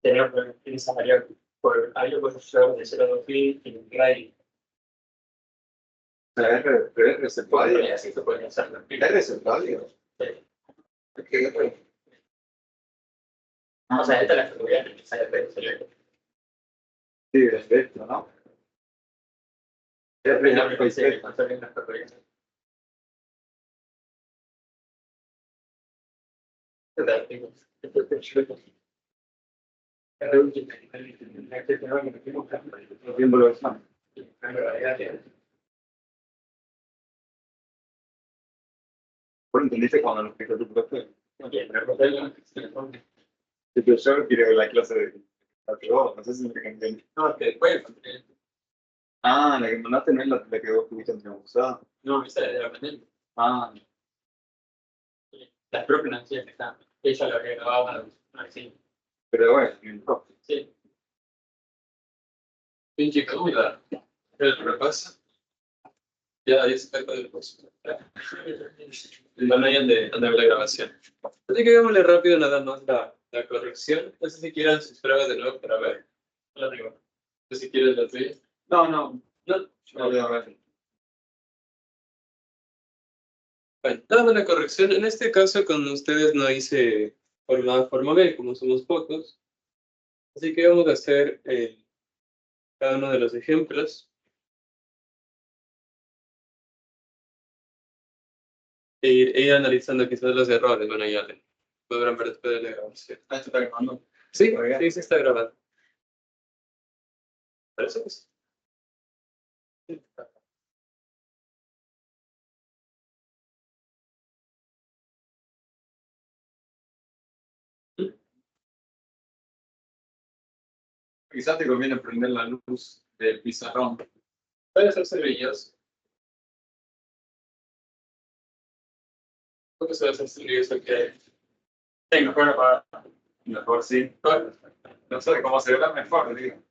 tenemos que utilizar variable por algo profesor de 0,2000 y un RAI. R es el válido. Así se puede hacer. R es el válido. O sea, esta es la factorial que sale de cerebro. Sí, perfecto, ¿no? R No, es pero sí, perfecto. cuánto es la factorial. ¿Por entendiste cuando lo explicó tu profe? El profesor quiere ver la clase de no sé si me entendí. No, que después. Ah, la que mandaste no es la que vos tuviste en tu usada. No, esa es de la pandemia. Ah, Las propias no que están. Ella lo que grababa así. pero bueno, el profe. Sí. Pinche duda. ¿Qué repasa? Ya, ya se trata del curso. Bueno, ahí ande la grabación. Así que hagámosle rápido nada más la corrección. No sé si quieran sus pruebas de nuevo para ver. No la digo. No sé si quieres las tuyas. No. No, voy a ver. Bueno, nada más la corrección. En este caso, con ustedes no hice forma B, como somos pocos. Así que vamos a hacer cada uno de los ejemplos. E ir analizando quizás los errores. Bueno, ya le podrán ver después de la grabación. Ah, ¿esto está grabando? Sí, sí está grabado. Parece que sí. Quizás te conviene prender la luz del pizarrón. Puede hacerse brilloso. ¿Cómo se va a hacer brilloso que tengo fuera para Mejor sí. bueno, No sé cómo se verá mejor, digo.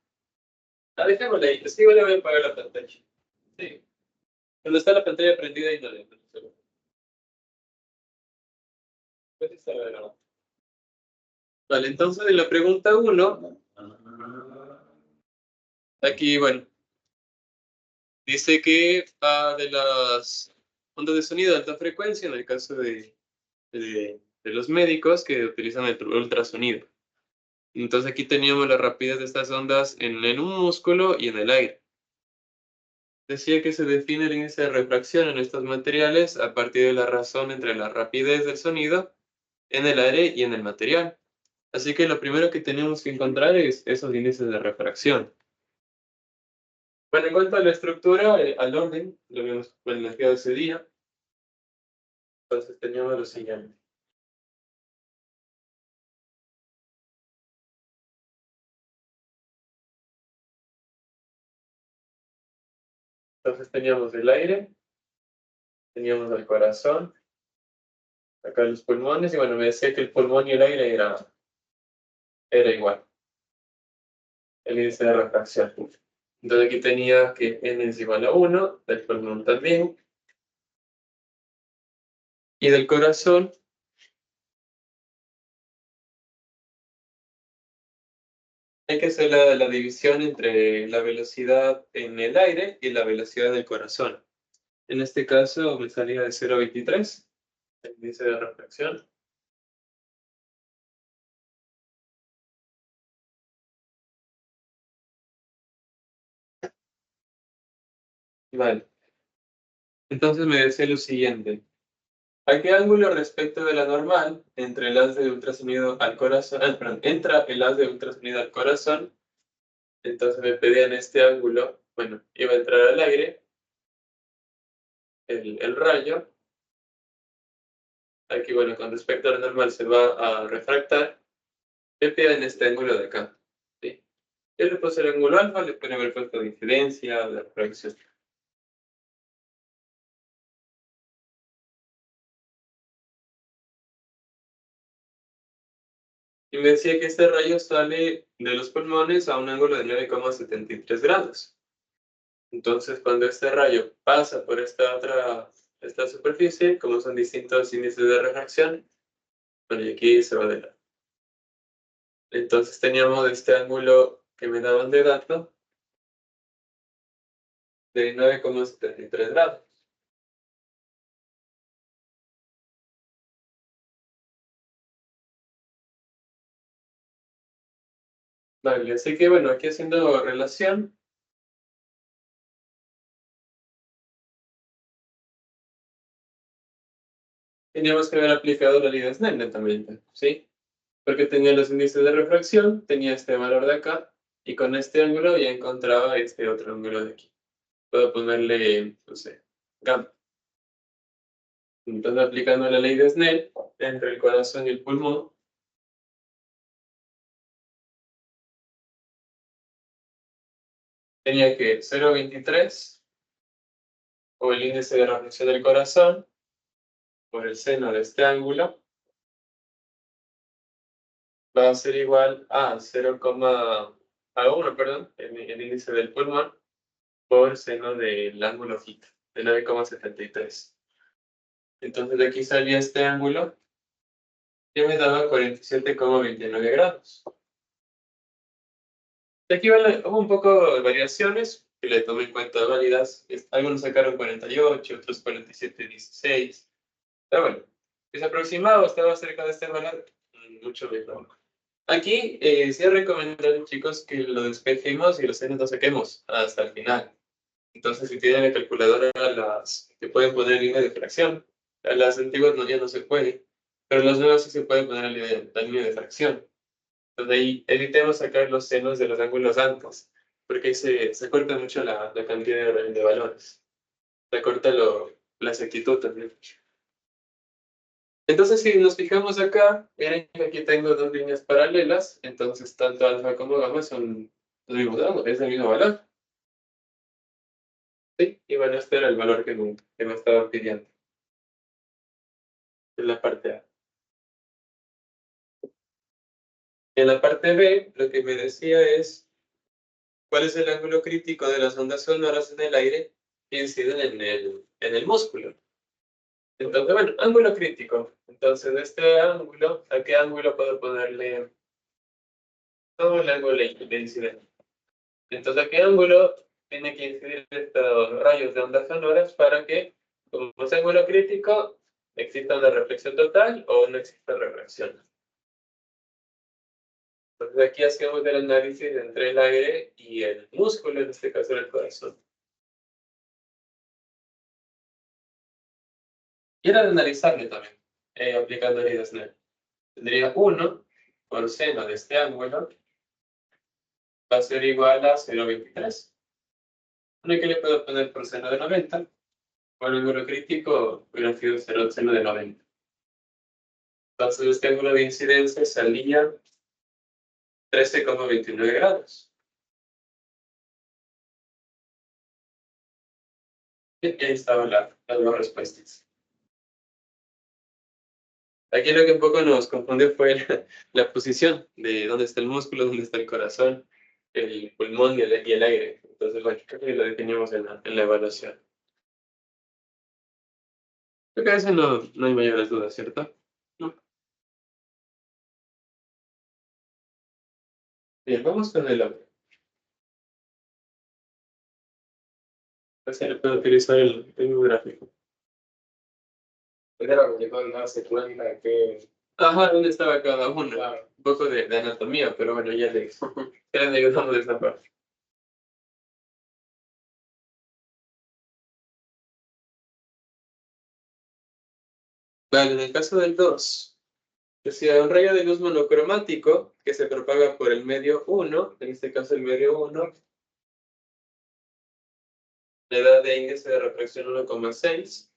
la dejémosle ahí. Es que igual le voy a apagar la pantalla. Sí. Cuando está la pantalla prendida y no le pues está grabado. Vale, entonces en la pregunta 1, aquí, bueno, dice que de las ondas de sonido de alta frecuencia, en el caso de los médicos que utilizan el ultrasonido. Entonces aquí teníamos la rapidez de estas ondas en un músculo y en el aire. Decía que se define el índice de refracción en estos materiales a partir de la razón entre la rapidez del sonido en el aire y en el material. Así que lo primero que tenemos que encontrar es esos índices de refracción. Bueno, en cuanto a la estructura, al orden, lo habíamos planteado ese día. Entonces teníamos lo siguiente. Entonces teníamos el aire, teníamos el corazón, acá los pulmones, y bueno, me decía que el pulmón y el aire era igual, el índice de refracción. Entonces aquí tenía que n es igual a 1, del pulmón también, y del corazón hay que hacer la división entre la velocidad en el aire y la velocidad del corazón. En este caso me salía de 0,23, el índice de refracción. Vale. Entonces me decía lo siguiente. ¿A qué ángulo respecto de la normal entre el haz de ultrasonido al corazón? Perdón, entra el haz de ultrasonido al corazón. Entonces me pedían este ángulo. Bueno, iba a entrar al aire el rayo. Aquí, bueno, con respecto a la normal se va a refractar. Me piden este ángulo de acá. ¿Sí? Yo le puse el ángulo alfa, le pueden haber puesto de incidencia o de refracción. Y me decía que este rayo sale de los pulmones a un ángulo de 9,73 grados. Entonces, cuando este rayo pasa por esta superficie, como son distintos índices de refracción, bueno, y aquí se va de lado. Entonces teníamos este ángulo que me daban de dato de 9,73 grados. Vale, así que bueno, aquí haciendo relación, teníamos que haber aplicado la ley de Snell netamente, ¿sí? Porque tenía los índices de refracción, tenía este valor de acá, y con este ángulo ya encontraba este otro ángulo de aquí. Puedo ponerle, no sé, gamma. Entonces, aplicando la ley de Snell entre el corazón y el pulmón, tenía que 0,23 o el índice de refracción del corazón por el seno de este ángulo va a ser igual a 0,1, perdón, el índice del pulmón por seno del ángulo θ, de 9,73. Entonces de aquí salía este ángulo que me daba 47,29 grados. De aquí hubo un poco de variaciones que le tomé en cuenta válidas. Algunos sacaron 48, otros 47,16. Pero bueno, que se aproximaba o estaba cerca de este valor, mucho mejor. Aquí sí recomendaron, chicos, que lo despejemos y los senos los saquemos hasta el final. Entonces, si tienen la calculadora, las que pueden poner línea de fracción. A las antiguas no, ya no se puede, pero las nuevas sí se puede poner la línea de fracción. Entonces ahí evitemos sacar los senos de los ángulos antes, porque ahí se corta mucho la cantidad de valores. Se corta la exactitud también. Entonces, si nos fijamos acá, miren que aquí tengo dos líneas paralelas, entonces tanto alfa como gamma son los mismos ángulos, es el mismo valor. ¿Sí? Y bueno, este era el valor que me estaba pidiendo en la parte A. En la parte B, lo que me decía es cuál es el ángulo crítico de las ondas sonoras en el aire que inciden en el músculo. Entonces, bueno, ángulo crítico. Entonces, este ángulo, ¿a qué ángulo puedo ponerle todo el ángulo de incidencia? Entonces, ¿a qué ángulo tiene que incidir estos rayos de ondas sonoras para que, como es ángulo crítico, exista una reflexión total o no exista reflexión? Entonces, aquí hacemos el análisis entre el aire y el músculo, en este caso el corazón. Y era de analizarle también, aplicando el Snell. Tendría 1 por seno de este ángulo, va a ser igual a 0,23. Bueno, ¿qué le puedo poner por seno de 90? Bueno, el ángulo crítico hubiera sido 0 seno de 90. Entonces, este ángulo de incidencia salía 13,29 grados. Y ahí estaban las dos respuestas. Aquí lo que un poco nos confunde fue la posición de dónde está el músculo, dónde está el corazón, el pulmón y el aire. Entonces, bueno, creo que lo definimos en la evaluación. Creo que a veces no hay mayores dudas, ¿cierto? No. Bien, vamos con el otro. Así le puedo utilizar el mismo gráfico. Era que no darse cuenta que, Ajá, ¿dónde estaba cada uno? claro, Un poco de anatomía, pero bueno, ya le ayudamos de esa parte. Vale, en el caso del 2, decía un rayo de luz monocromático que se propaga por el medio 1, en este caso el medio 1, le da de índice de refracción 1,6,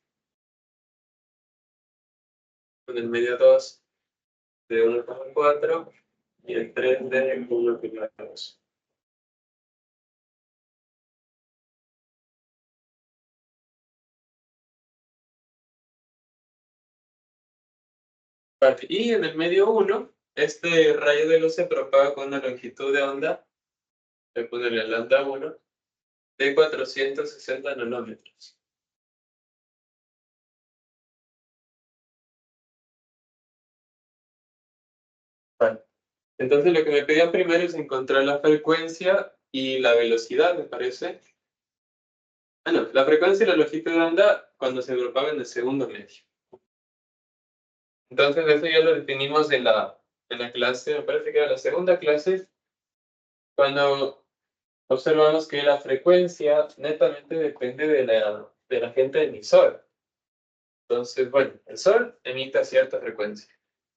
con el medio 2 de 1,4 y el 3 de 1,2. Vale, y en el medio 1, este rayo de luz se propaga con una longitud de onda, voy a ponerle lambda 1, de 460 nanómetros. Vale. Entonces lo que me pedían primero es encontrar la frecuencia y la velocidad, me parece. Ah, no, la frecuencia y la longitud de onda cuando se propaga en el segundo medio. Entonces eso ya lo definimos en la clase, me parece que era la segunda clase, cuando observamos que la frecuencia netamente depende del agente emisor. Entonces, bueno, el Sol emite a cierta frecuencia.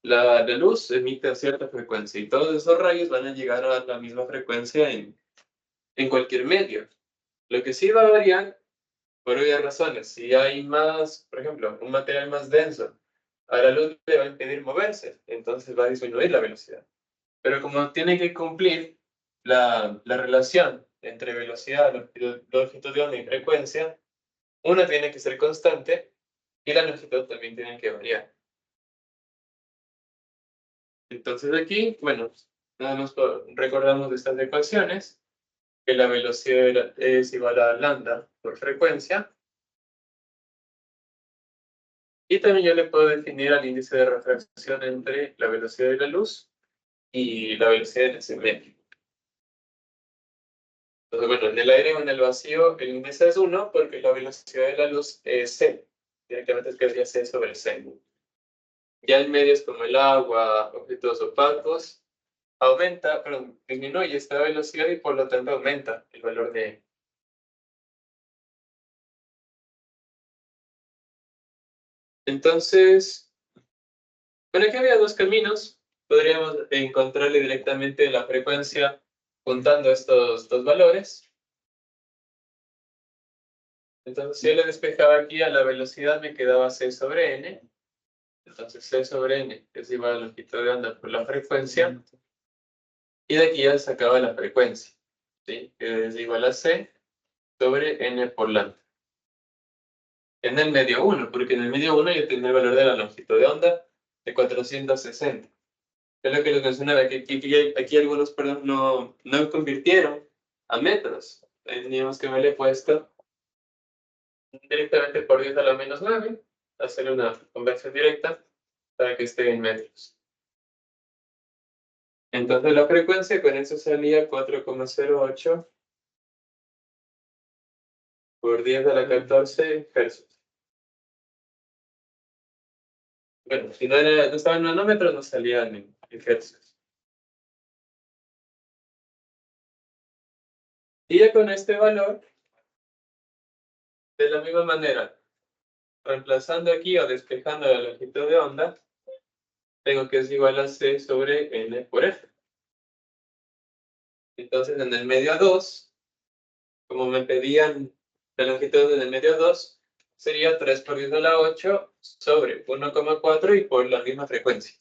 La luz emite a cierta frecuencia y todos esos rayos van a llegar a la misma frecuencia en cualquier medio. Lo que sí va a variar por obvias razones. Si hay más, por ejemplo, un material más denso, a la luz le va a impedir moverse, entonces va a disminuir la velocidad. Pero como tiene que cumplir la relación entre velocidad, longitud de onda y frecuencia, una tiene que ser constante y la longitud también tiene que variar. Entonces aquí, bueno, nada más recordamos de estas ecuaciones, que la velocidad es igual a lambda por frecuencia. Y también yo le puedo definir al índice de refracción entre la velocidad de la luz y la velocidad en ese medio. Entonces, bueno, en el aire o en el vacío el índice es 1 porque la velocidad de la luz es c. Directamente escribiría c sobre c. Ya en medios como el agua, objetos opacos, disminuye esta velocidad y por lo tanto aumenta el valor de. Entonces, bueno, aquí había dos caminos. Podríamos encontrarle directamente la frecuencia juntando estos dos valores. Entonces, si yo le despejaba aquí a la velocidad, me quedaba c sobre n. Entonces, c sobre n es igual a la longitud de onda por la frecuencia. Y de aquí ya sacaba la frecuencia, ¿sí? Que es igual a c sobre n por lambda. En el medio 1, porque en el medio 1 yo tenía el valor de la longitud de onda de 460. Es lo que les mencionaba, que aquí algunos, perdón, no convirtieron a metros. Teníamos que haberle puesto directamente por 10 a la menos 9, hacer una conversión directa para que esté en metros. Entonces la frecuencia con eso salía 4,08 por 10 a la 14 hercios. Bueno, si no estaba en nanómetros, no salían en hercios. Y ya con este valor, de la misma manera, reemplazando aquí o despejando la longitud de onda, tengo que es igual a c sobre n por f. Entonces en el medio 2, como me pedían la longitud en el medio 2, sería 3 por 10 a la 8 sobre 1,4 y por la misma frecuencia.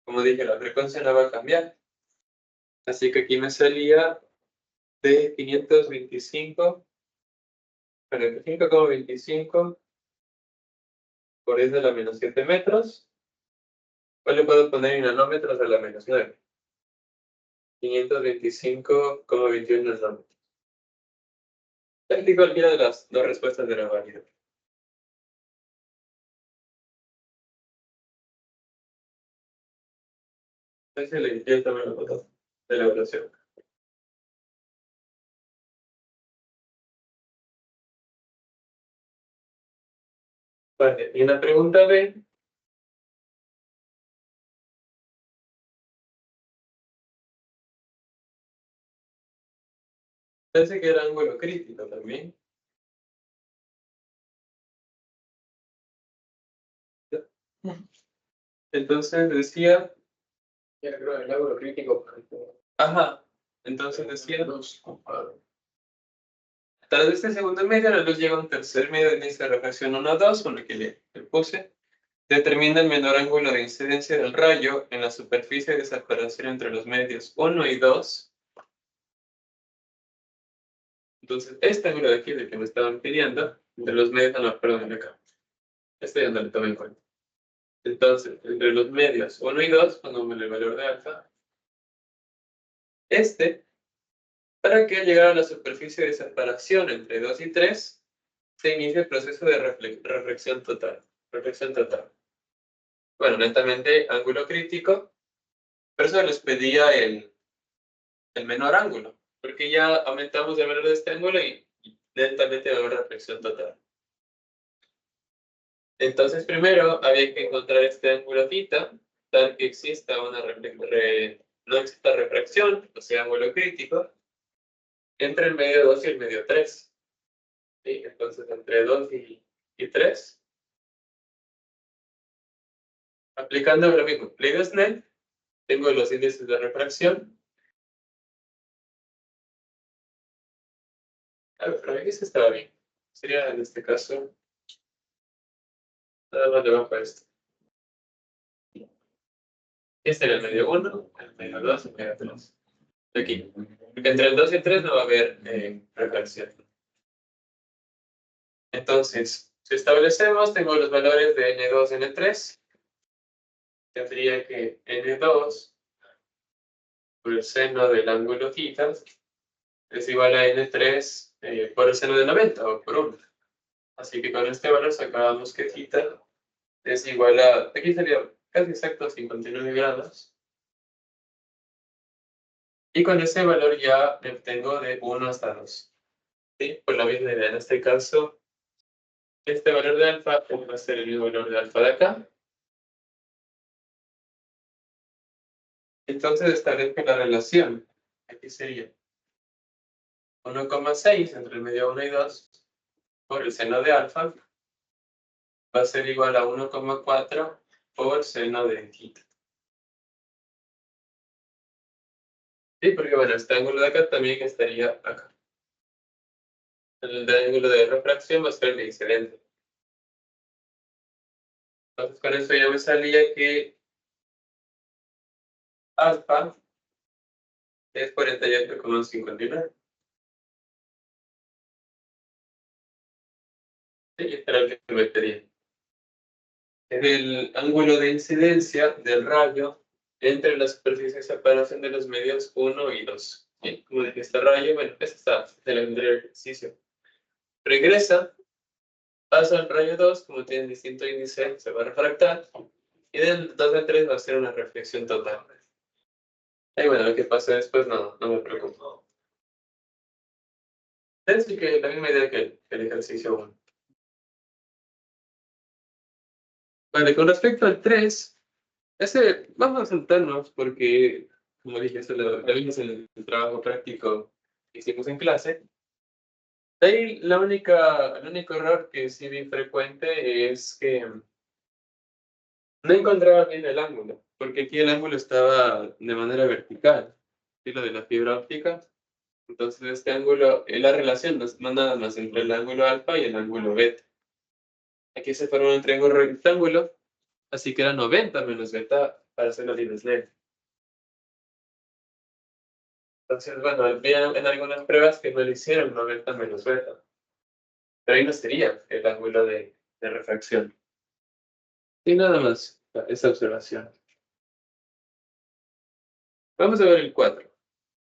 Como dije, la frecuencia no va a cambiar. Así que aquí me salía de 525,25 por 10 a la menos 7 metros. O le puedo poner en nanómetros a la menos 9. 525,21 nanómetros. Casi cualquiera de las dos respuestas era válida. Entonces le dije también la foto de la evaluación. Vale, y en la pregunta B, parece que era ángulo crítico también. Entonces decía, ya creo el ángulo crítico. Ajá, entonces decía, tras este segundo medio, la luz llega a un tercer medio de índice de refracción 1 a 2, con lo que le puse. Determina el menor ángulo de incidencia del rayo en la superficie de separación entre los medios 1 y 2. Entonces, este ángulo de aquí, del que me estaban pidiendo, entre los medios, no, perdón, acá. Este ya no le tomé en cuenta. Entonces, entre los medios 1 y 2, pongámosle el valor de alfa. Para que llegara a la superficie de separación entre 2 y 3, se inicia el proceso de reflexión total. Bueno, netamente ángulo crítico Por eso les pedía el menor ángulo, porque ya aumentamos el valor de este ángulo y lentamente va a haber reflexión total. Entonces, primero había que encontrar este ángulo θ, tal que exista una no exista refracción, o sea, ángulo crítico, entre el medio 2 y el medio 3. ¿Sí? Entonces, entre 2 y 3, aplicando lo mismo, ley de Snell, tengo los índices de refracción. A ver, para mí eso estaba bien. Sería en este caso, nada más debajo de esto. Este era el medio 1, el medio 2 y el medio 3. Aquí. Entre el 2 y el 3 no va a haber refracción. Entonces, si establecemos, tengo los valores de N2 y N3. Tendría que N2 por el seno del ángulo θ es igual a N3 por el seno de 90 o por 1. Así que con este valor sacábamos que θ es igual a, aquí sería casi exacto 59 grados. Y con ese valor ya obtengo de 1 hasta 2. ¿Sí? Por la misma idea, en este caso, este valor de alfa va a ser el mismo valor de alfa de acá. Entonces establezco la relación. Aquí sería 1,6 entre el medio 1 y 2 por el seno de alfa va a ser igual a 1,4 por seno de θ. Sí, porque bueno, este ángulo de acá también estaría acá. El ángulo de refracción va a ser el incidente. Entonces con eso ya me salía que alfa es 48,59. Sí, este era el que me pedía. Es el ángulo de incidencia del rayo entre la superficie de separación de los medios 1 y 2. ¿Sí? Como dije, este rayo, bueno, este está del anterior ejercicio. Regresa, pasa al rayo 2, como tiene distinto índice, se va a refractar. Y del 2 al 3 va a ser una reflexión total. Y bueno, lo que pase después no me preocupo. Es que la misma idea que el ejercicio 1. Vale, con respecto al 3, ese vamos a saltarnos porque, como dije, eso lo vimos en el trabajo práctico que hicimos en clase. Ahí el único error que sí vi frecuente es que no encontraba bien el ángulo, porque aquí el ángulo estaba de manera vertical, ¿sí? Lo de la fibra óptica. Entonces este ángulo es la relación, no nada más entre el ángulo alfa y el ángulo beta. Aquí se forma un triángulo rectángulo, así que era 90 menos beta para hacer la línea de Snell. Entonces, bueno, vi en algunas pruebas que no le hicieron 90 menos beta. Pero ahí no sería el ángulo de refracción. Y nada más, esa observación. Vamos a ver el 4.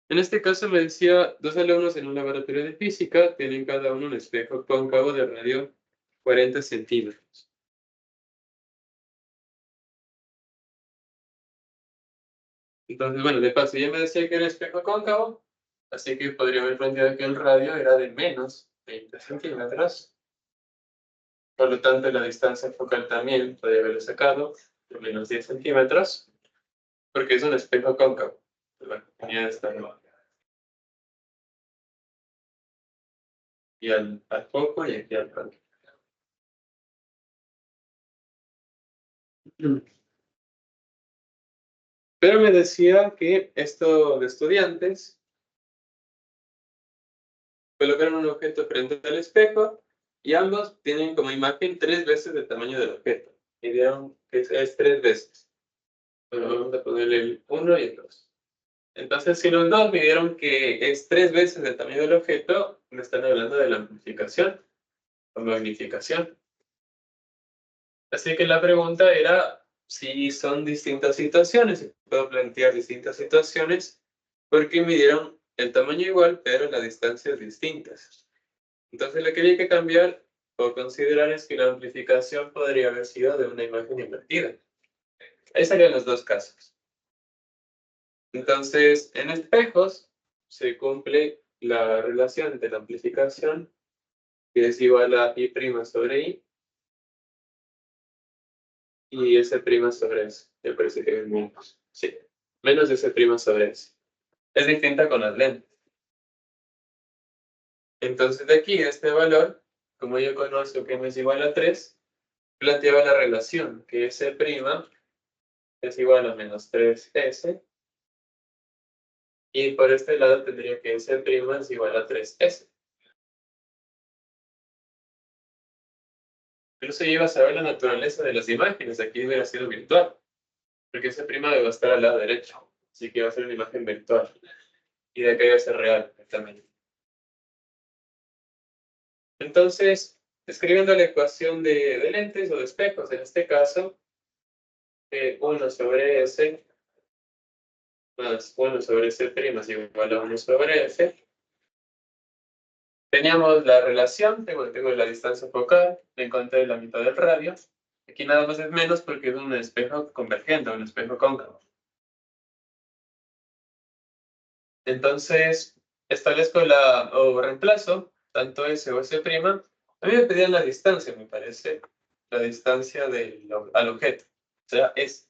En este caso me decía, dos alumnos en un laboratorio de física tienen cada uno un espejo cóncavo de radio 40 centímetros. Entonces, bueno, de paso ya me decía que era espejo cóncavo, así que podría haber planteado que el radio era de menos 20 centímetros. Por lo tanto, la distancia focal también podría haberlo sacado de menos 10 centímetros, porque es un espejo cóncavo. Bueno, tenía esta nueva. Y al foco y aquí al foco. Pero me decía que esto de estudiantes colocaron un objeto frente al espejo y ambos tienen como imagen 3 veces el tamaño del objeto. Y dieron que es 3 veces. Bueno, vamos a ponerle el 1 y el 2. Entonces, si los dos midieron que es 3 veces el tamaño del objeto, me están hablando de la amplificación o magnificación. Así que la pregunta era si son distintas situaciones, si puedo plantear distintas situaciones, porque midieron el tamaño igual, pero las distancias distintas. Entonces lo que había que cambiar o considerar es que la amplificación podría haber sido de una imagen invertida. Ahí serían los dos casos. Entonces, en espejos se cumple la relación de la amplificación, que es igual a I' sobre I, y S' sobre S. Me parece que es menos. Sí, menos S' sobre S. Es distinta con las lentes. Entonces, de aquí, este valor, como yo conozco que m es igual a 3, planteaba la relación que S' es igual a menos 3S, y por este lado tendría que S' es igual a 3S. Incluso yo iba a saber la naturaleza de las imágenes, aquí hubiera sido virtual, porque S' debe estar al lado derecho, así que va a ser una imagen virtual, y de acá iba a ser real también. Entonces, escribiendo la ecuación de lentes o de espejos, en este caso, 1 sobre S más 1 sobre S' es igual a 1 sobre F. Teníamos la relación, tengo la distancia focal, encontré la mitad del radio. Aquí nada más es menos porque es un espejo convergente, un espejo cóncavo. Entonces, establezco o reemplazo tanto S o S'. A mí me pedían la distancia, me parece, la distancia al objeto, o sea, S.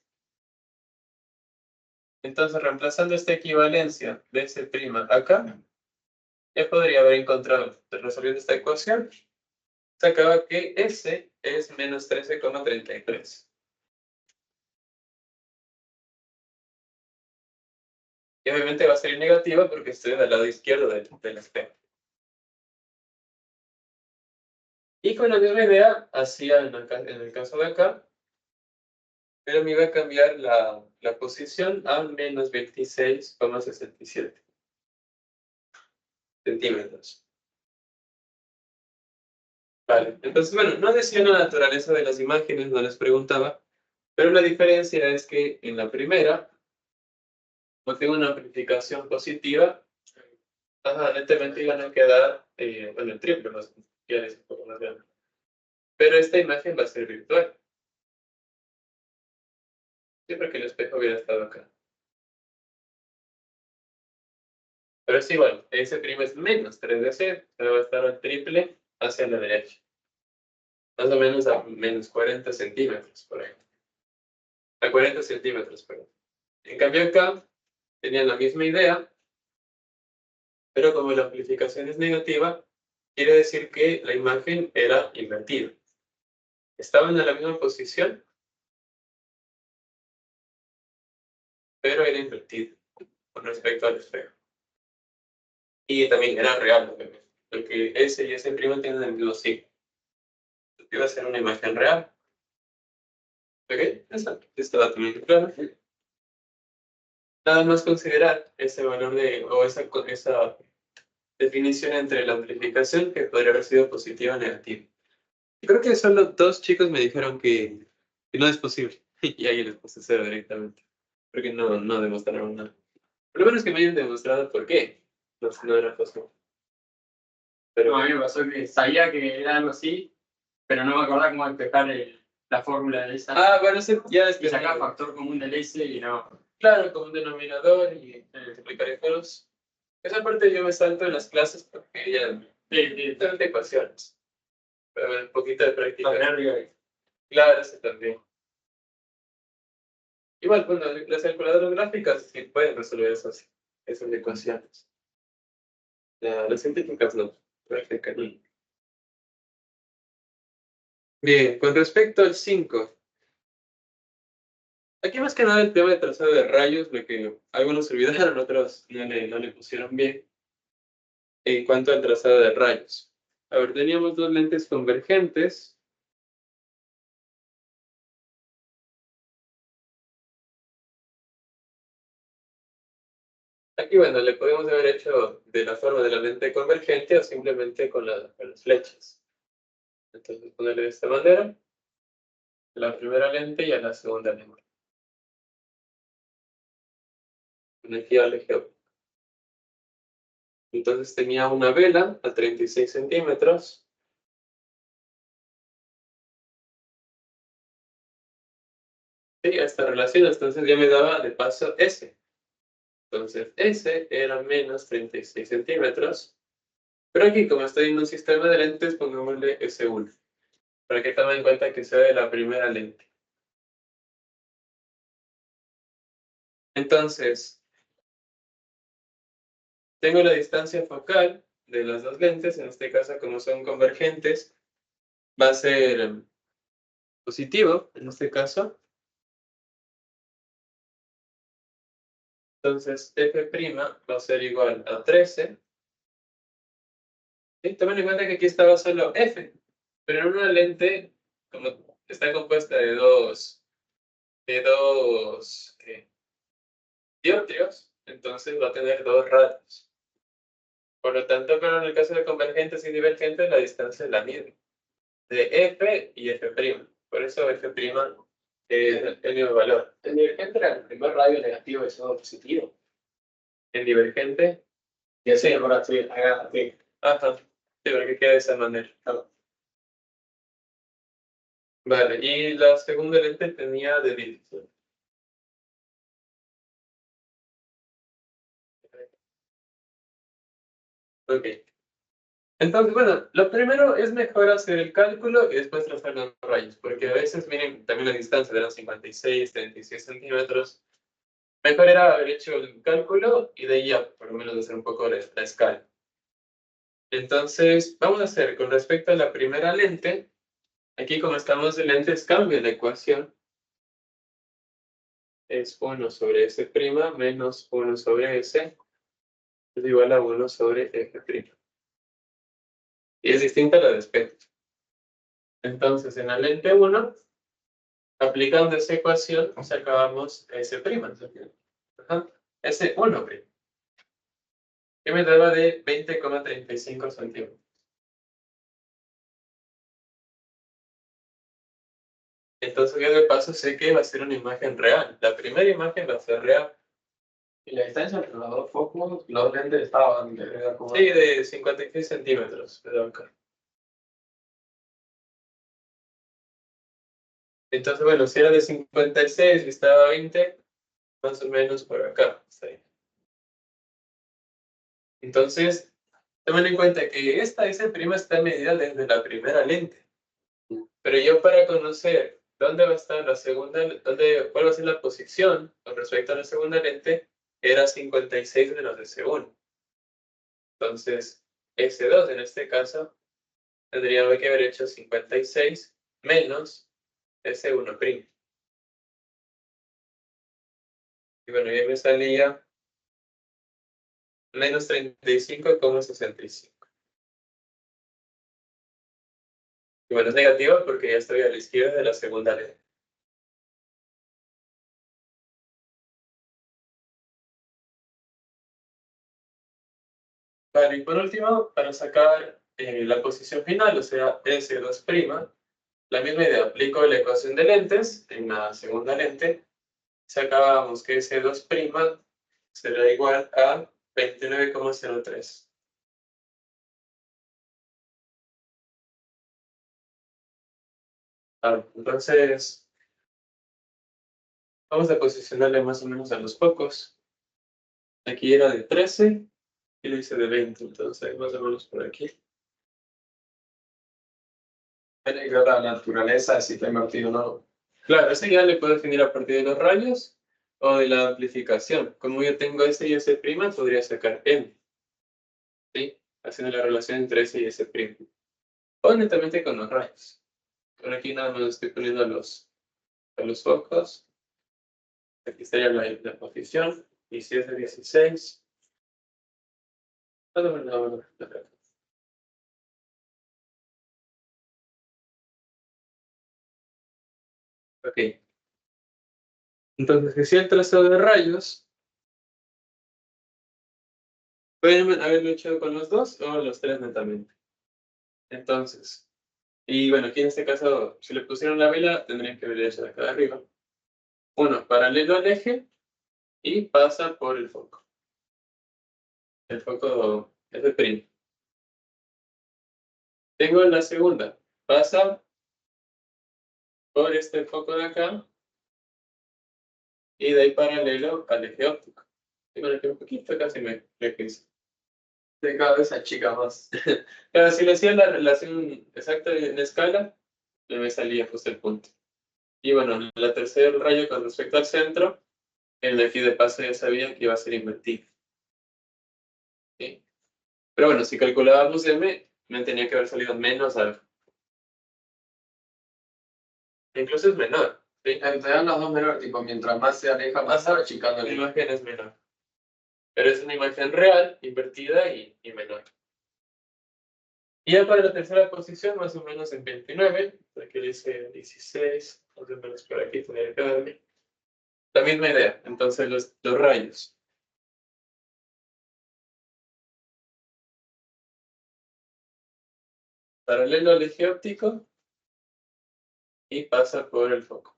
Entonces, reemplazando esta equivalencia de S' acá, ya podría haber encontrado, resolviendo esta ecuación, sacaba que S es menos 13,33. Y obviamente va a ser negativa porque estoy del lado izquierdo del espejo. Y con la misma idea, hacía en el caso de acá, pero me iba a cambiar la posición a menos 26,67 centímetros. Vale, entonces, bueno, no decía la naturaleza de las imágenes, no les preguntaba, pero la diferencia es que en la primera, como tengo una amplificación positiva, netamente iban a quedar, bueno, el triple más, ya es un poco más grande. Pero esta imagen va a ser virtual. Siempre que el espejo hubiera estado acá. Pero es igual, S' es menos 3DC, o sea, va a estar al triple hacia la derecha. Más o menos a menos 40 centímetros, por ahí. A 40 centímetros, perdón. En cambio acá, tenían la misma idea, pero como la amplificación es negativa, quiere decir que la imagen era invertida. Estaban en la misma posición, pero era invertida con respecto al espejo. Y también era real, obviamente, porque S y S' tienen el mismo signo. Iba a ser una imagen real. ¿Ok? Exacto. Esto va también claro. Nada más considerar ese valor o esa definición entre la amplificación que podría haber sido positiva o negativa. Yo creo que solo dos chicos me dijeron que no es posible. Y ahí les puse cero directamente. Porque no demostraron nada. Por lo menos que me hayan demostrado por qué. No era posible. Pero No, a mí me pasó que sabía que era algo así, pero no me acordaba cómo despejar la fórmula de esa. bueno, ya Y sacaba factor común del S y no. Claro, como un denominador y multiplicar efectos. Esa parte yo me salto en las clases porque ya son ecuaciones. Pero un poquito de práctica. Claro, ese también. Igual, bueno, las calculadoras gráficas sí pueden resolver esas ecuaciones. Las científicas no. Práctica no. Bien, con respecto al 5. Aquí más que nada el tema de trazado de rayos, lo que algunos olvidaron, otros no le pusieron bien. En cuanto al trazado de rayos. A ver, teníamos dos lentes convergentes. Aquí, bueno, le podemos haber hecho de la forma de la lente convergente o simplemente con las flechas. Entonces, ponerle de esta manera a la primera lente y a la segunda lente. Energía legio. Entonces tenía una vela a 36 centímetros. Sí, a esta relación, entonces ya me daba de paso S. Entonces, S era menos 36 centímetros. Pero aquí, como estoy en un sistema de lentes, pongámosle S1. Para que tomen en cuenta que sea de la primera lente. Entonces, tengo la distancia focal de las dos lentes. En este caso, como son convergentes, va a ser positivo, en este caso. Entonces, F' va a ser igual a 13. Y tomen en cuenta que aquí estaba solo F. Pero en una lente, como está compuesta de dos dioptrios, entonces va a tener dos radios. Por lo tanto, pero en el caso de convergentes y divergentes, la distancia es la misma, de F y F'. Por eso F' es el mismo valor. El divergente era el primer radio negativo y segundo positivo. En divergente, Y así ahora estoy así. ajá, sí, porque queda de esa manera. Vale, y la segunda lente tenía de división. Ok. Entonces, bueno, lo primero es mejor hacer el cálculo y después trazar los rayos, porque a veces, miren, también la distancia eran 56, 36 centímetros. Mejor era haber hecho el cálculo y de ahí ya, por lo menos, hacer un poco la escala. Entonces, vamos a hacer, con respecto a la primera lente, aquí como estamos de lentes, cambio la ecuación. Es 1 sobre S' menos 1 sobre S es igual a 1 sobre F'. Y es distinta a la de espejo. Entonces, en la lente 1, aplicando esa ecuación, sacábamos S'. Ajá. S1'. Que me daba de 20,35 centímetros. Entonces, yo de paso sé que va a ser una imagen real. La primera imagen va a ser real. Y la distancia entre los dos focos, los lentes estaban de como... Sí, de 56 centímetros. Me da acá. Entonces, bueno, si era de 56 y estaba a 20, más o menos por acá. Está ahí. Entonces, tomen en cuenta que esta S' está medida desde la primera lente. Pero yo para conocer dónde va a estar la segunda, cuál va a ser la posición con respecto a la segunda lente, era 56 menos S1. Entonces, S2 en este caso, tendríamos que haber hecho 56 menos S1'. Y bueno, ya me salía menos 35,65. Y bueno, es negativo porque ya estoy a la izquierda de la segunda lente. Vale, y por último, para sacar la posición final, o sea, S2', la misma idea, aplico la ecuación de lentes en la segunda lente, sacábamos que S2' será igual a 29,03. Entonces, vamos a posicionarle más o menos a los focos. Aquí era de 13 y lo hice de 20, entonces más o menos por aquí. Tiene que ver la naturaleza, si está invertido o no. Claro, ese ya le puedo definir a partir de los rayos o de la amplificación. Como yo tengo S y S', podría sacar M. ¿Sí? Haciendo la relación entre S y S'. O netamente con los rayos. Por aquí nada más estoy poniendo a los focos. Aquí estaría la posición. Y si es de 16. No. Ok. Entonces, que si el trazado de rayos, pueden haberlo hecho con los dos o los tres netamente. Entonces, y bueno, aquí en este caso, si le pusieron la vela, tendrían que verlo de acá de arriba. Uno paralelo al eje y pasa por el foco. El foco F'. Tengo la segunda. Pasa por este foco de acá y de ahí paralelo al eje óptico. Y bueno, que un poquito casi me quise. De cada vez achica más. Pero si le hacía la relación exacta en escala, me salía justo el punto. Y bueno, la tercer rayo con respecto al centro, el de aquí de paso ya sabía que iba a ser invertido. ¿Sí? Pero bueno, si calculábamos m, me tenía que haber salido menos alfa. Incluso es menor. ¿Sí? Entre las dos menores, tipo, mientras más se aleja, más se va achicando La el imagen es menor. Pero es una imagen real, invertida y menor. Y ya para la tercera posición, más o menos en 29, aquí dice 16, más o menos por aquí tendría que darme. La misma idea, entonces los rayos. Paralelo al eje óptico y pasa por el foco.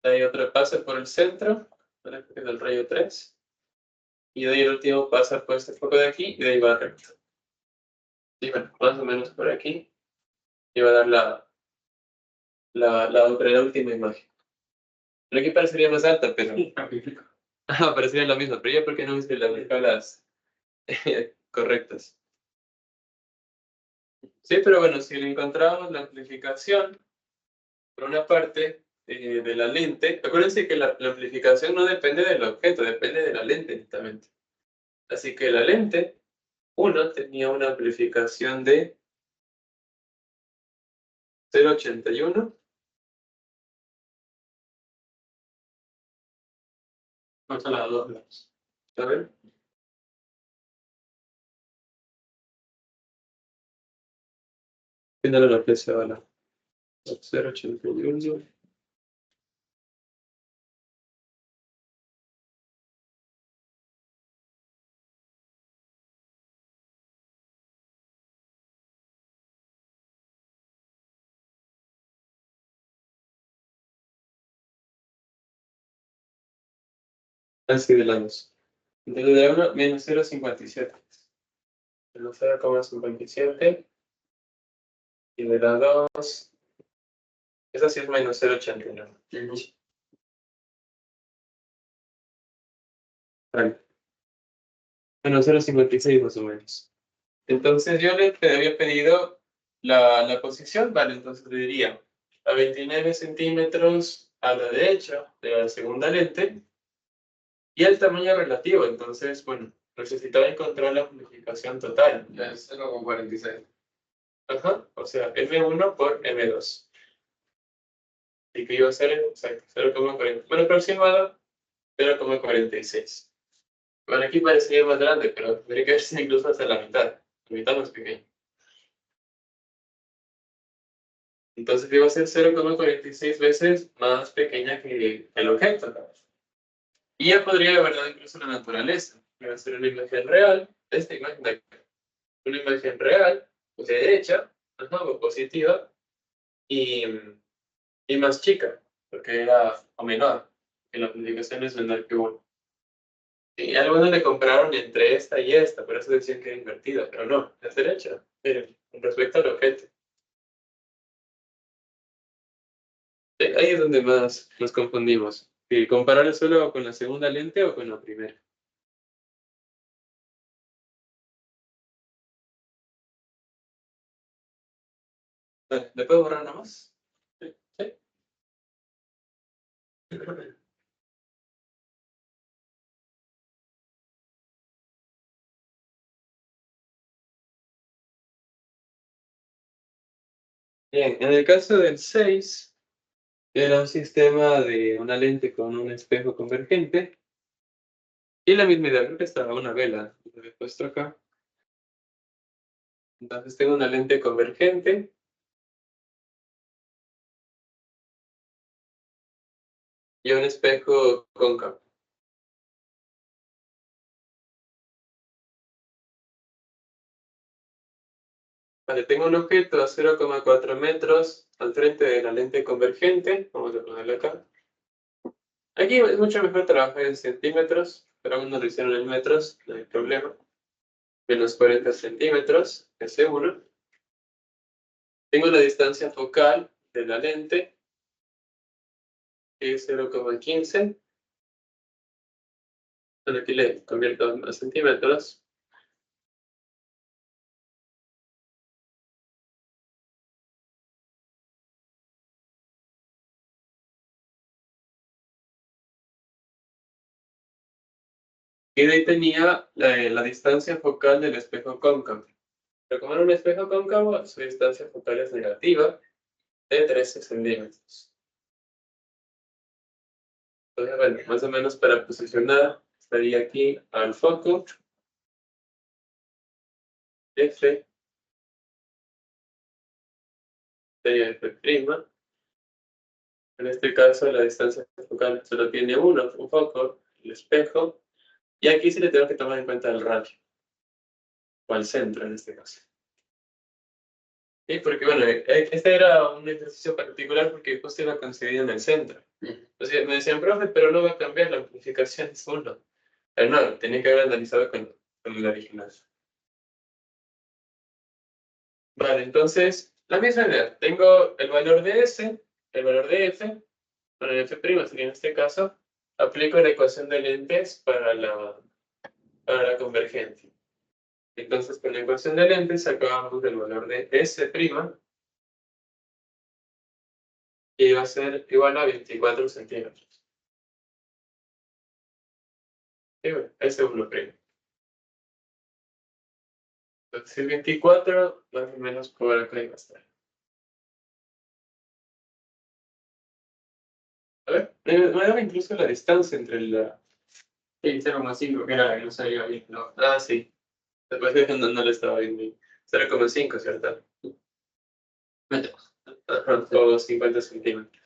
De ahí otro pasa por el centro, ¿vale? Que es el rayo 3. Y de ahí el último pasa por este foco de aquí y de ahí va recto. Y bueno, más o menos por aquí. Y va a dar la última imagen. Pero aquí parecería más alta, pero... parecería lo mismo, pero yo porque no hice las escalas correctas. Sí, pero bueno, si le encontramos la amplificación, por una parte de la lente, acuérdense que la amplificación no depende del objeto, depende de la lente directamente. Así que la lente 1 tenía una amplificación de 0,81. No son las dos. A ver. ¿Quién era la pieza ahora? 0,81. Así de lados. Entonces de la 1 menos 0,57. Menos 0,57. Y de la 2, esa sí es menos 0,89. Vale. Menos 0,56 más o menos. Entonces yo le había pedido la posición, vale, entonces le diría a 29 centímetros a la derecha de la segunda lente y el tamaño relativo, entonces, bueno, necesitaba encontrar la amplificación total. Es 0,46. Ajá, o sea, M1 por M2. Y que iba a ser exacto, 0,40. Bueno, aproximado 0,46. Bueno, aquí parecería más grande, pero tendría que verse incluso hasta la mitad más pequeña. Entonces iba a ser 0,46 veces más pequeña que el objeto. Y ya podría haber dado incluso la naturaleza. Iba a ser una imagen real, esta imagen de acá. Una imagen real, de derecha, o positiva, y más chica, porque era o menor, que la amplificación es menor que 1. Y algunos le compararon entre esta y esta, por eso decían que era invertida, pero no, es derecha, con respecto al objeto. Ahí es donde más nos confundimos. Si compararlo solo con la segunda lente o con la primera. Vale, ¿le puedo borrar nada más? Sí. ¿Sí? Bien, en el caso del 6, era un sistema de una lente con un espejo convergente. Y la misma idea, creo que estaba una vela. Lo he puesto acá. Entonces tengo una lente convergente. Y un espejo cóncavo. Vale, tengo un objeto a 0,4 metros al frente de la lente convergente. Vamos a ponerlo acá. Aquí es mucho mejor trabajar en centímetros, pero aún no lo hicieron en metros, no hay problema. Menos 40 centímetros, es seguro. Tengo la distancia focal de la lente es 0,15. Bueno, aquí le convierto a centímetros. Y de ahí tenía la distancia focal del espejo cóncavo. Pero como era un espejo cóncavo, su distancia focal es negativa de 13 centímetros. Entonces, bueno, más o menos para posicionar, estaría aquí al foco, F, sería F'. En este caso, la distancia focal solo tiene un foco, el espejo, y aquí sí le tengo que tomar en cuenta el radio, o el centro en este caso. Sí, porque bueno, este era un ejercicio particular porque justo iba coincidido en el centro. Entonces me decían, profe, pero no va a cambiar la amplificación, es uno. Pero no, tenía que haber analizado con el original. Vale, entonces, la misma idea. Tengo el valor de S, el valor de F, bueno, el F' sería en este caso, aplico la ecuación de lentes para la convergencia. Entonces, con la ecuación de lentes sacábamos el valor de S', y va a ser igual a 24 centímetros. Y bueno, S1'. Entonces, el 24, más o menos por acá iba a estar. A ver, me daba incluso la distancia entre la... Sí, 0,5, que era la que no salía bien, ¿no? Ah, sí. Después de que no lo estaba viendo bien. 0,5, ¿cierto? Metros. Ajá, o 50 centímetros.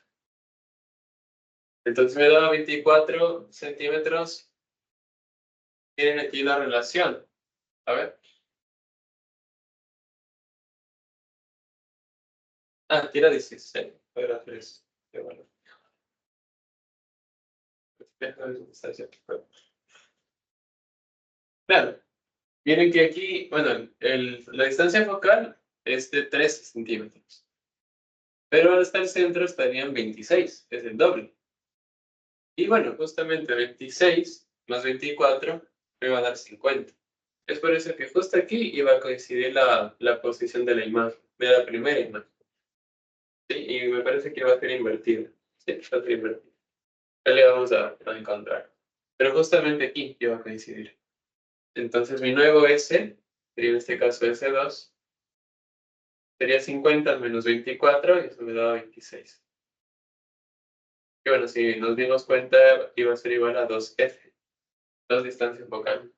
Entonces me da 24 centímetros. Tienen aquí la relación. A ver. Ah, tira 16. Voy a hacer eso. Qué bueno. Claro. Miren que aquí, bueno, la distancia focal es de 13 centímetros. Pero hasta el centro estarían 26, es el doble. Y bueno, justamente 26 más 24 me va a dar 50. Es por eso que justo aquí iba a coincidir la posición de la imagen, de la primera imagen. ¿Sí? Y me parece que va a ser invertida. Sí, va a ser invertida. Ya le vamos a encontrar. Pero justamente aquí iba a coincidir. Entonces mi nuevo S, sería en este caso S2, sería 50 menos 24 y eso me da 26. Y bueno, si nos dimos cuenta, iba a ser igual a 2F, 2 distancias focales.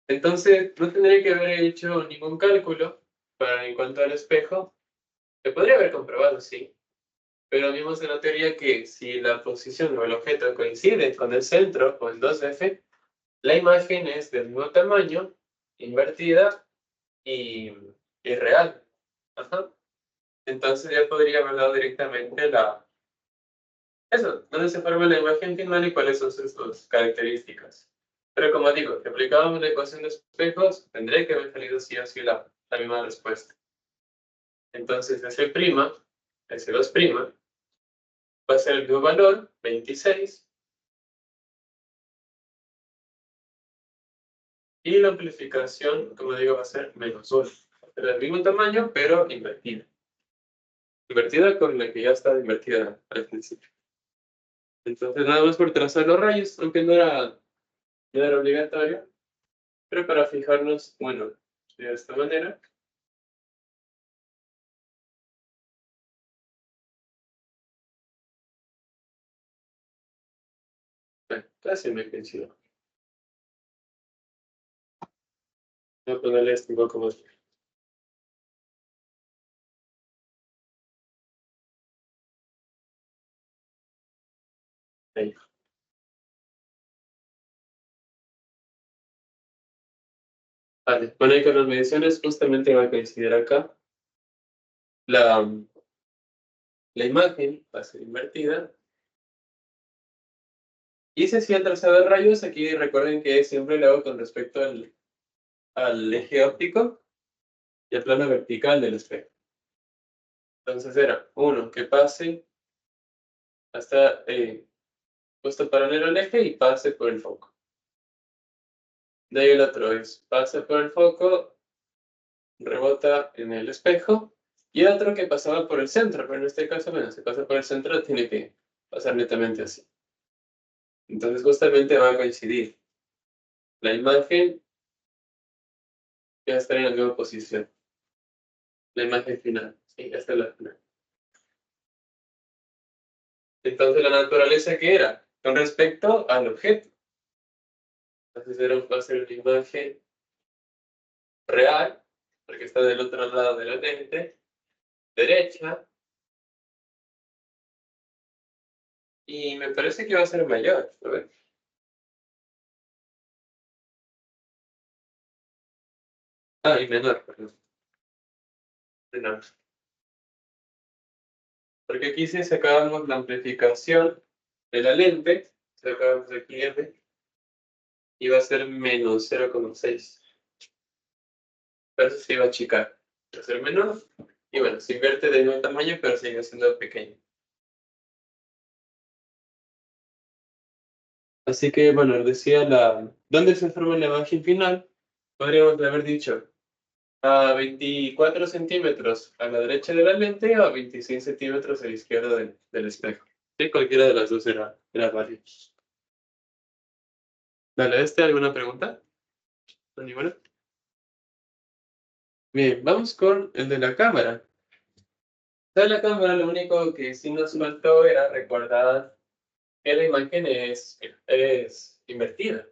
Entonces, no tendría que haber hecho ningún cálculo en cuanto al espejo. Se podría haber comprobado, sí. Pero vimos en la teoría que si la posición o el objeto coincide con el centro o el 2F, la imagen es del mismo tamaño, invertida y real. Ajá. Entonces ya podría haber dado directamente eso, dónde se forma la imagen final y cuáles son sus características. Pero como digo, si aplicábamos la ecuación de espejos, tendría que haber salido sí o sí la misma respuesta. Entonces, S2', va a ser el mismo valor, 26, y la amplificación, como digo, va a ser menos 1. Va a ser del mismo tamaño, pero invertida. Invertida con la que ya estaba invertida al principio. Entonces, nada más por trazar los rayos, aunque no era obligatorio, pero para fijarnos, bueno, de esta manera. Bueno, casi me coincido. Voy a ponerle esto un poco más. Ahí. Vale, bueno, y con las mediciones justamente va a coincidir acá. La imagen va a ser invertida. Y si hacía el trazado de rayos, aquí recuerden que siempre lo hago con respecto al eje óptico y al plano vertical del espejo. Entonces era uno que pase hasta justo paralelo al eje y pase por el foco. De ahí el otro es pase por el foco, rebota en el espejo, y otro que pasaba por el centro, pero en este caso, bueno, si pasa por el centro, tiene que pasar netamente así. Entonces justamente va a coincidir. La imagen va a estar en la misma posición. La imagen final, sí, esta es la final. Entonces la naturaleza, ¿qué era? Con respecto al objeto. Entonces va a ser una imagen real, porque está del otro lado de la lente, derecha, y me parece que va a ser mayor, a ver. Ah, y menor, perdón. Menor. Porque aquí si sacábamos la amplificación de la lente, sacábamos aquí M, y va a ser menos 0,6. Pero eso se va a achicar, va a ser menor, y bueno, se invierte de nuevo tamaño, pero sigue siendo pequeño. Así que, bueno, decía ¿dónde se forma la imagen final? Podríamos haber dicho a 24 centímetros a la derecha de la lente o a 26 centímetros a la izquierda del espejo. Sí, cualquiera de las dos era válido. Dale, ¿alguna pregunta? ¿No, ninguna? Bien, vamos con el de la cámara. De la cámara lo único que sí nos faltó era recordar que la imagen es invertida.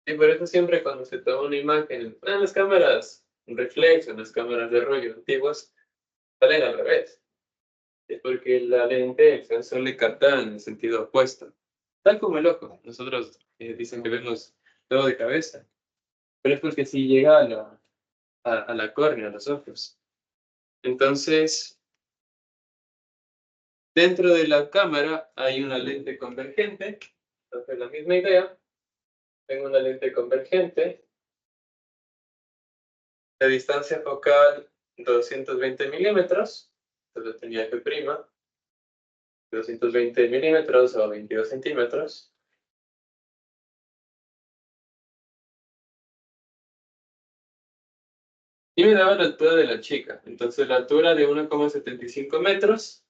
Y por eso siempre cuando se toma una imagen, en las cámaras reflex, en las cámaras de rollo antiguas, salen al revés. Es porque la lente, el sensor le capta en el sentido opuesto. Tal como el ojo. Nosotros dicen que vemos todo de cabeza. Pero es porque si llega a la córnea, a los ojos. Entonces, dentro de la cámara hay una lente convergente. Entonces, la misma idea. Tengo una lente convergente. La distancia focal 220 milímetros. Entonces tenía F', 220 milímetros o 22 centímetros. Y me daba la altura de la chica. Entonces la altura de 1,75 metros.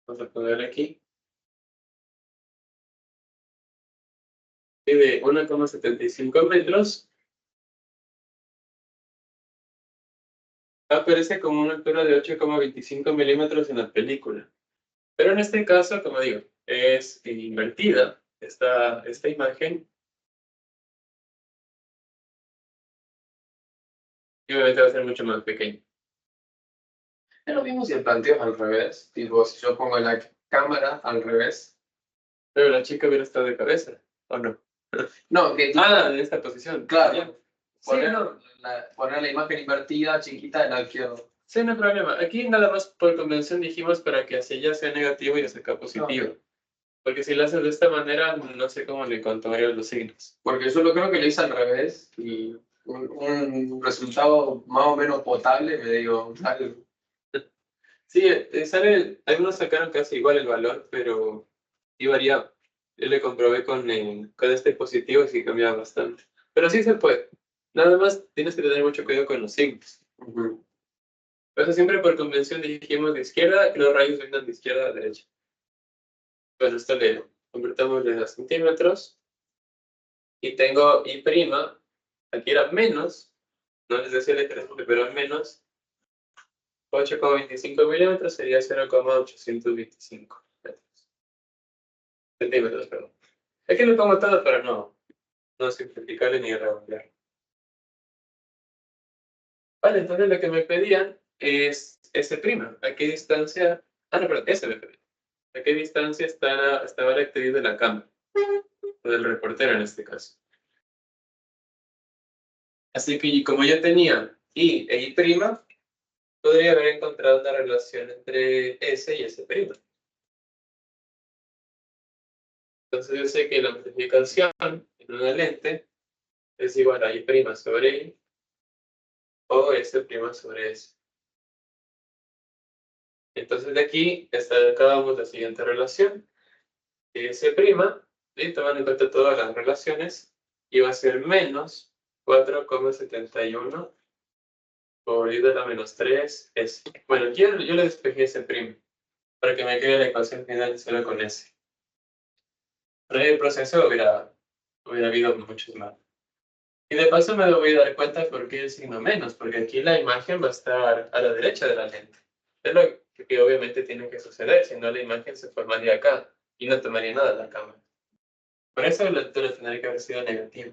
Vamos a ponerle aquí. Y de 1,75 metros. Aparece como una altura de 8,25 milímetros en la película. Pero en este caso, como digo, es invertida esta imagen. Y obviamente va a ser mucho más pequeña. Es lo mismo si el planteo es al revés. Tipo, si yo pongo la cámara al revés. Pero la chica hubiera estado de cabeza, ¿o no? No, que en esta posición. claro. Ya. Sí, Poner, no. poner la imagen invertida, chiquita, en la izquierda. Sí, no hay problema. Aquí nada más por convención dijimos para que hacia allá sea negativo y hacia acá positivo. Porque si lo haces de esta manera, no sé cómo le contarían los signos. Porque yo lo creo que lo hice al revés y un resultado más o menos potable me digo, tal. Sí, algunos sacaron casi igual el valor, pero sí varía. Yo le comprobé con este positivo y sí cambiaba bastante. Pero sí se puede. Nada más tienes que tener mucho cuidado con los signos. Por eso siempre por convención dijimos de izquierda, que los rayos vengan de izquierda a derecha. Bueno, esto le convertamos a centímetros. Y tengo I', aquí era menos, no les decía el ejemplo, pero menos 8,25 milímetros sería 0,825 centímetros, perdón. Aquí le pongo todo para no simplificarle ni redondear. Vale, entonces lo que me pedían es S'. ¿A qué distancia? Ah, no, perdón, S me pedían. ¿A qué distancia estaba la actividad de la cámara? O del reportero en este caso. Así que como yo tenía I e I', podría haber encontrado una relación entre S y S'. Entonces yo sé que la amplificación en una lente es igual a I' sobre I o S' sobre S. Entonces de aquí sacábamos la siguiente relación. S', y tomando en cuenta todas las relaciones, iba a ser menos 4,71 por I de la menos 3 S. Bueno, yo le despejé S', para que me quede la ecuación final solo con S. Pero el proceso hubiera habido muchos más. Y de paso me voy a dar cuenta por qué el signo menos, porque aquí la imagen va a estar a la derecha de la lente. Es lo que obviamente tiene que suceder, si no la imagen se formaría acá y no tomaría nada la cámara. Por eso la altura tendría que haber sido negativa.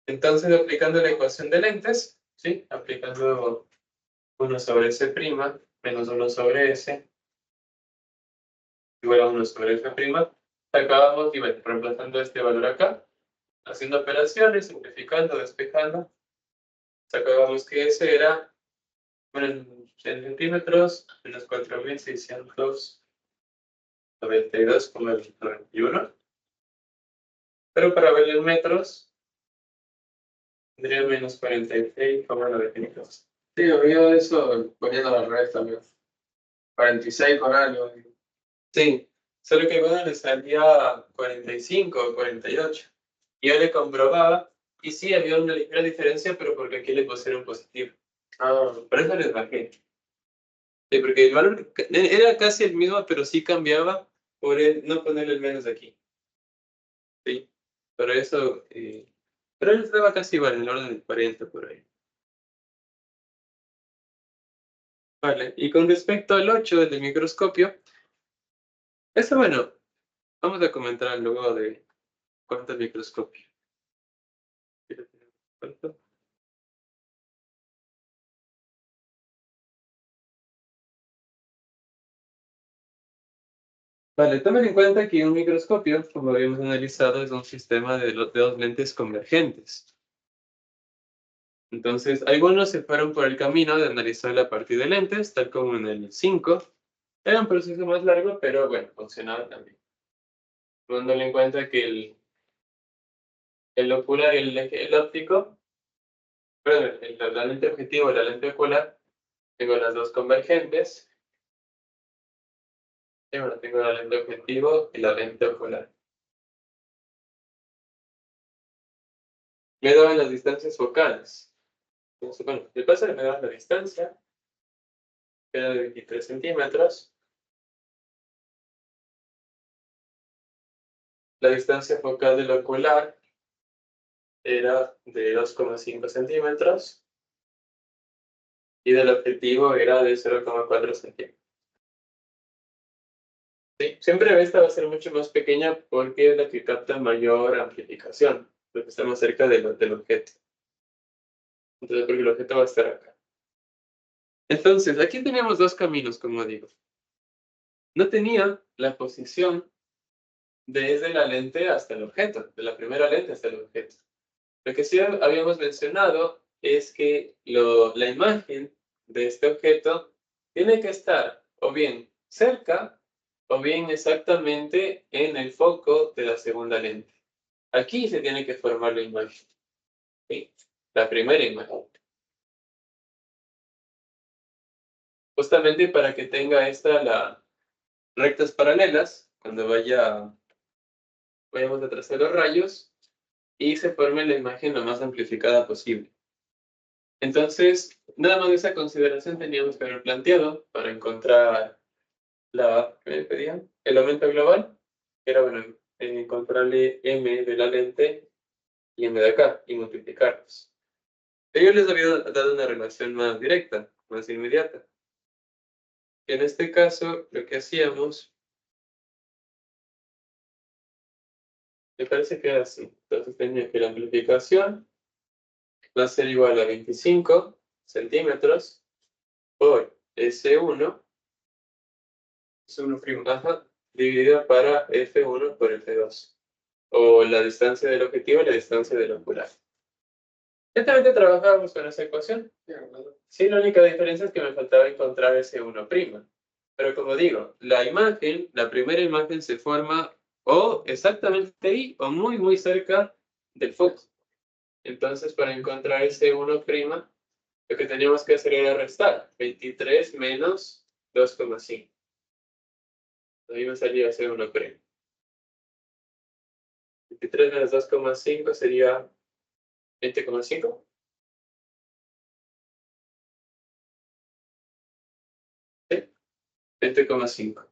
Entonces, aplicando la ecuación de lentes, ¿sí? Aplicando 1 sobre S' menos 1 sobre S igual a 1 sobre F', sacábamos y bueno, reemplazando este valor acá, haciendo operaciones, simplificando, despejando, sacábamos que S era, bueno, en centímetros, menos 4.692,91. Pero para ver en metros, tendría menos 46,92. Sí, me olvidó de eso poniendo al revés también. 46 con algo. Sí, solo que bueno, le salía 45 o 48. Y yo le comprobaba, y sí, había una ligera diferencia, pero porque aquí le pusieron positivo. Por eso les bajé. Sí, porque el valor era casi el mismo, pero sí cambiaba por no ponerle el menos aquí. Sí, pero eso, pero él estaba casi igual, en el orden de 40 por ahí. Vale, y con respecto al 8 del microscopio, eso bueno, vamos a comentar luego de cuánto el microscopio. ¿Cuánto? Vale, tomen en cuenta que un microscopio, como habíamos analizado, es un sistema de dos lentes convergentes. Entonces, algunos se fueron por el camino de analizar la partida de lentes, tal como en el 5. Era un proceso más largo, pero bueno, funcionaba también. Tomando en cuenta que el ocular y el óptico, perdón, la lente objetivo y la lente ocular, tengo las dos convergentes. Y bueno, tengo la lente objetivo y la lente ocular. Me daban las distancias focales. Entonces, bueno, de paso me daban la distancia, que era de 23 centímetros. La distancia focal del ocular era de 2,5 centímetros y del objetivo era de 0,4 centímetros. Sí, siempre esta va a ser mucho más pequeña porque es la que capta mayor amplificación, porque está más cerca del objeto. Entonces, porque el objeto va a estar acá. Entonces, aquí tenemos dos caminos, como digo. No tenía la posición desde la lente hasta el objeto, de la primera lente hasta el objeto. Lo que sí habíamos mencionado es que la imagen de este objeto tiene que estar o bien cerca o bien exactamente en el foco de la segunda lente. Aquí se tiene que formar la imagen, ¿sí? La primera imagen. Justamente para que tenga las rectas paralelas cuando vayamos a trazar los rayos y se forme la imagen lo más amplificada posible. Entonces, nada más de esa consideración teníamos que haber planteado para encontrar ¿qué me pedían? El aumento global, que era, bueno, encontrarle m de la lente y m de acá, y multiplicarlos. Ellos les había dado una relación más directa, más inmediata. En este caso, lo que hacíamos, me parece que era así. Entonces tenía que la amplificación va a ser igual a 25 centímetros por S1, S1', dividida para F1 por F2. O la distancia del objetivo y la distancia del ocular. Exactamente trabajábamos con esa ecuación. Sí, la única diferencia es que me faltaba encontrar ese 1'. Pero como digo, la imagen, la primera imagen se forma o exactamente ahí o muy, muy cerca del foco. Entonces, para encontrar ese 1', lo que teníamos que hacer era restar 23 menos 2,5. Ahí me salía C1'. 23 menos 2,5 sería 20,5. ¿Sí? 20,5.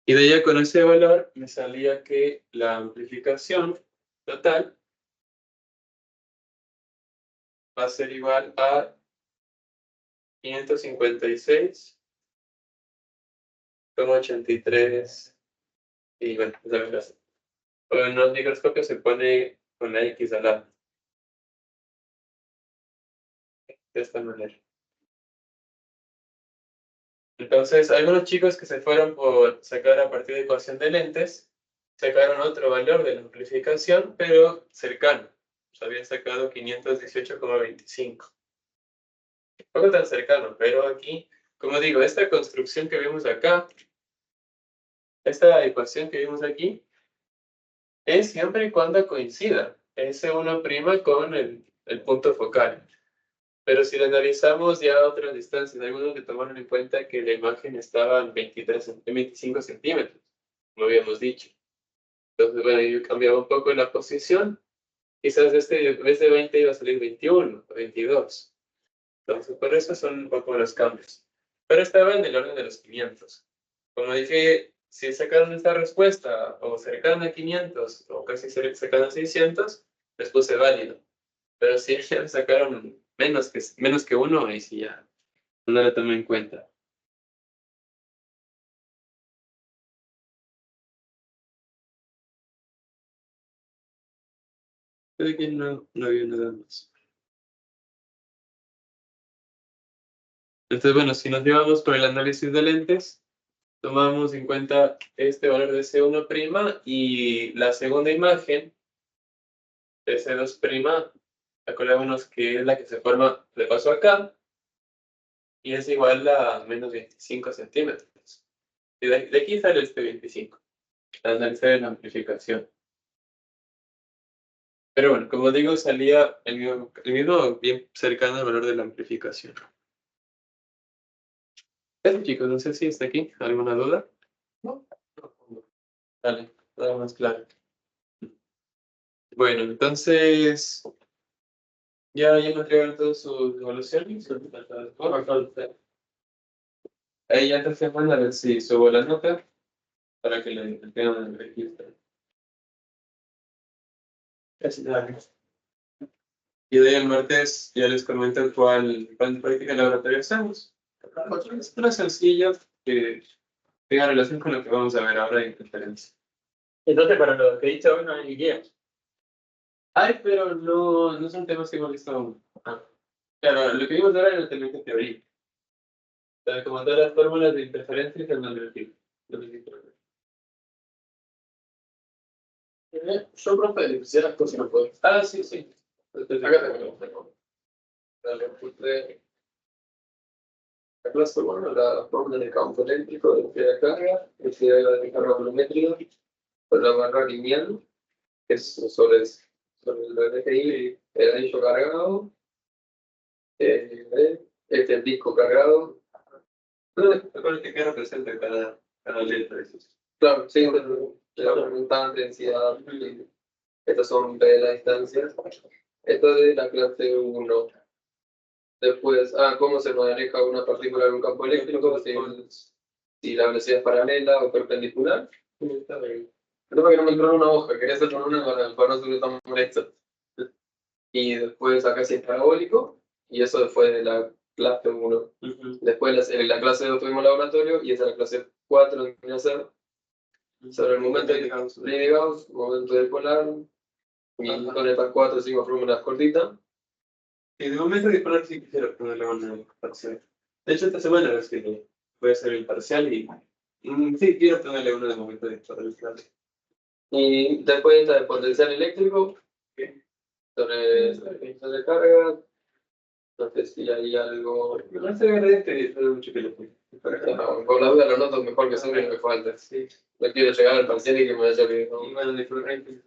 Y de ahí con ese valor me salía que la amplificación total va a ser igual a 556,83. Y bueno, esa es la clase. En los microscopios se pone con la X al lado. De esta manera. Entonces, algunos chicos que se fueron por sacar a partir de ecuación de lentes, sacaron otro valor de la amplificación, pero cercano. Habían sacado 518,25. Poco tan cercano, pero aquí, como digo, esta construcción que vimos acá, esta ecuación que vimos aquí, es siempre y cuando coincida S1' con el punto focal. Pero si lo analizamos ya a otras distancias, algunos que tomaron en cuenta que la imagen estaba en 25 centímetros, como habíamos dicho. Entonces, bueno, yo cambiaba un poco la posición. Quizás en vez de 20 iba a salir 21 o 22. Entonces, por eso son un poco los cambios. Pero estaba en el orden de los 500. Como dije, si sacaron esta respuesta o cercana a 500 o casi cercana a 600, les puse válido. Pero si ya sacaron menos que uno, ahí sí ya no lo tomé en cuenta. Creo que no había nada más. Entonces, bueno, si nos llevamos por el análisis de lentes, tomamos en cuenta este valor de C1' y la segunda imagen de C2', acordémonos que es la que se forma de paso acá, y es igual a menos 25 centímetros. Y de aquí sale este 25, al analizar la amplificación. Pero bueno, como digo, salía el mismo bien cercano al valor de la amplificación. Eso, chicos, no sé si está aquí. ¿Alguna duda? No. Dale, nada más claro. Bueno, entonces, ya me entregaron todas sus evaluaciones. Ahí ya esta semana a ver si subo la nota para que le tengan el registro. Casi nada. Y de ahí el martes ya les comento cuál práctica de laboratorio hacemos. Es una sencilla que tenga relación con lo que vamos a ver ahora en conferencia. Entonces, para lo que he dicho hoy no hay guía. Ay, pero no son temas que hemos visto aún. Claro, lo que vimos ahora era netamente teoría. O sea, como todas las fórmulas de interferencia y relativo. Yo, profe, quisiera las cosas no puedo. Ah, sí, sí. Acá tengo. Dale, puse la clase 1, la fórmula del campo eléctrico, de la carga, la de carga volumétrica, con la barra lineal, que es sobre el RGI, el anillo cargado, el disco cargado. Recuerda que representa cada letra. Claro, sí, la constante, densidad, estas son P de la distancia. Esto es de la clase 1. Después, cómo se maneja una partícula en un campo eléctrico, si la velocidad es paralela o perpendicular. Creo que no me entró en una hoja, quería hacer con una para no ser tan molesto. Y después acá sí es parabólico, y eso fue de la clase 1. Después en la clase 2 tuvimos laboratorio, y esa es la clase 4 en hacer. Sobre el momento de Gauss, momento de polar, y con estas 4 o 5 fórmulas cortitas. Y de momento de polar sí quisiera ponerle una parcial. De hecho, esta semana es que voy a hacer el parcial y sí, quiero ponerle una de momento de polar. Y después está el potencial eléctrico, sobre de carga. No sé si hay algo. No se ve este, es mucho que lo pongo. Por la duda lo noto mejor que sobre lo que falta. Sí. No quiero llegar al parcial y que me haya olvidado. Y bueno, de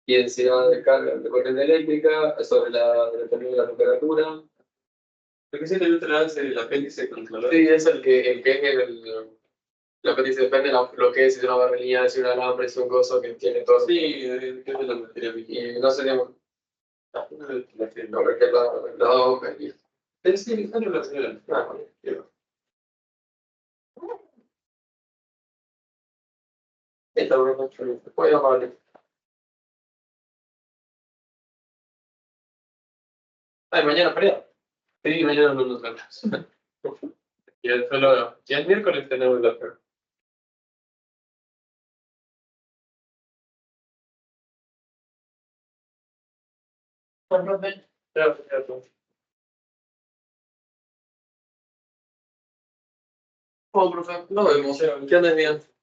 y densidad de carga de corriente eléctrica sobre dependiendo de la temperatura. Lo que sí te traes el apéndice controlador. Sí, es el que es el apéndice depende de lo que es, si es una barrilla, si es un alambre, si es un coso que tiene todo. Sí, es de la materia prima. Y no sé, digamos, La no, porque la hoja y... sí, está relacionado. Ah, bueno, digo. Esta broma es chulita. Voy a llamarle. Ay, mañana feriado. Sí, mañana no nos vemos. Ya el miércoles tenemos la prueba. Oh, profe, nos vemos. Que andes bien.